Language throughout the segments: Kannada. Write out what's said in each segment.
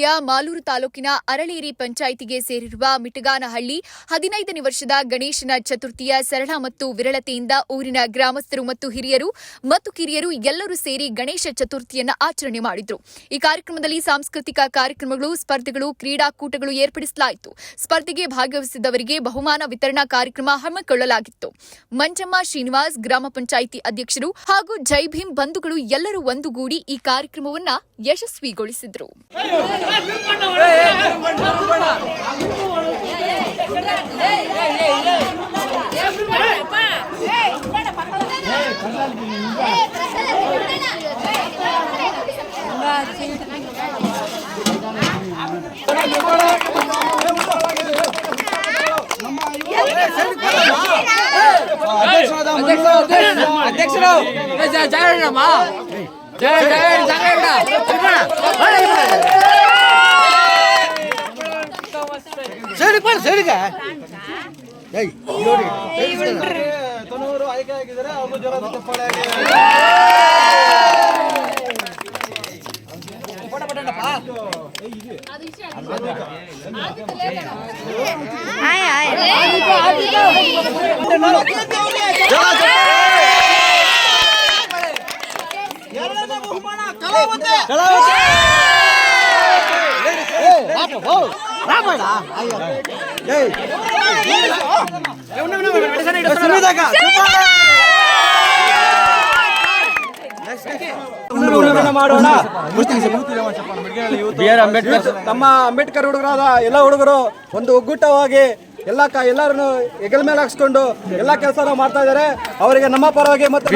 ಜಿಲ್ಲೆಯ ಮಾಲೂರು ತಾಲೂಕಿನ ಅರಳೇರಿ ಪಂಚಾಯಿತಿಗೆ ಸೇರಿರುವ ಮಿಟಗಾನಹಳ್ಳಿ 15ನೇ ವರ್ಷದ ಗಣೇಶನ ಚತುರ್ಥಿಯ ಸರಳ ಮತ್ತು ವಿರಳತೆಯಿಂದ ಊರಿನ ಗ್ರಾಮಸ್ಥರು ಮತ್ತು ಹಿರಿಯರು ಮತ್ತು ಕಿರಿಯರು ಎಲ್ಲರೂ ಸೇರಿ ಗಣೇಶ ಚತುರ್ಥಿಯನ್ನು ಆಚರಣೆ ಮಾಡಿದರು. ಈ ಕಾರ್ಯಕ್ರಮದಲ್ಲಿ ಸಾಂಸ್ಕೃತಿಕ ಕಾರ್ಯಕ್ರಮಗಳು, ಸ್ಪರ್ಧೆಗಳು, ಕ್ರೀಡಾಕೂಟಗಳು ಏರ್ಪಡಿಸಲಾಯಿತು. ಸ್ಪರ್ಧೆಗೆ ಭಾಗವಹಿಸಿದವರಿಗೆ ಬಹುಮಾನ ವಿತರಣಾ ಕಾರ್ಯಕ್ರಮ ಹಮ್ಮಿಕೊಳ್ಳಲಾಗಿತ್ತು. ಮಂಜಮ್ಮ ಶ್ರೀನಿವಾಸ್ ಗ್ರಾಮ ಪಂಚಾಯಿತಿ ಅಧ್ಯಕ್ಷರು ಹಾಗೂ ಜೈ ಭೀಮ್ ಬಂಧುಗಳು ಎಲ್ಲರೂ ಒಂದುಗೂಡಿ ಈ ಕಾರ್ಯಕ್ರಮವನ್ನು ಯಶಸ್ವಿಗೊಳಿಸಿದರು. ಆಯ್ಕೆ ಆಗಿದ್ದಾರೆ. ಅವರು ಜೋರಾದ ಚಪ್ಪಾಳೆ ಮಾಡೋಣ. ನಮ್ಮ ಅಂಬೇಡ್ಕರ್ ಹುಡುಗರಾದ ಎಲ್ಲ ಹುಡುಗರು ಒಂದು ಒಗ್ಗೂಟವಾಗಿ ಎಲ್ಲರನ್ನು ಹೆಗಲ ಮೇಲೆ ಹಾಕ್ಸ್ಕೊಂಡು ಎಲ್ಲ ಕೆಲಸ ಮಾಡ್ತಾ ಇದ್ದಾರೆ. ಅವರಿಗೆ ನಮ್ಮ ಪರವಾಗಿ ಮತ್ತು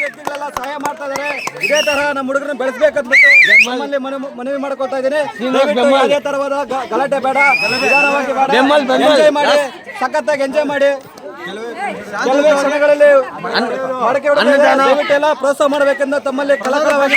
ವ್ಯಕ್ತಿಗಳೆಲ್ಲ ಸಹಾಯ ಮಾಡ್ತಾ ಇದ್ದಾರೆ. ಇದೇ ತರ ನಮ್ಮ ಹುಡುಗರನ್ನ ಬೆಳೆಸಬೇಕಂದ್ಬಿಟ್ಟು ನಮ್ಮಲ್ಲಿ ಮನವಿ ಮಾಡ್ಕೊತಾ ಇದ್ದೀನಿ. ಅದೇ ತರವಾದ ಗಲಾಟೆ ಬೇಡ, ನಿಧಾನವಾಗಿ ಬೇಡ, ಎಂಜಾಯ್ ಮಾಡಿ, ಸಖತ್ತಾಗಿ ಎಂಜಾಯ್ ಮಾಡಿ. ಕೆಲವೇ ಕ್ಷಣಗಳಲ್ಲಿ ದಯವಿಟ್ಟು ಎಲ್ಲ ಪ್ರೋತ್ಸಾಹ ಮಾಡಬೇಕೆಂದು ತಮ್ಮಲ್ಲಿ ಕಳಕಳವಾಗಿ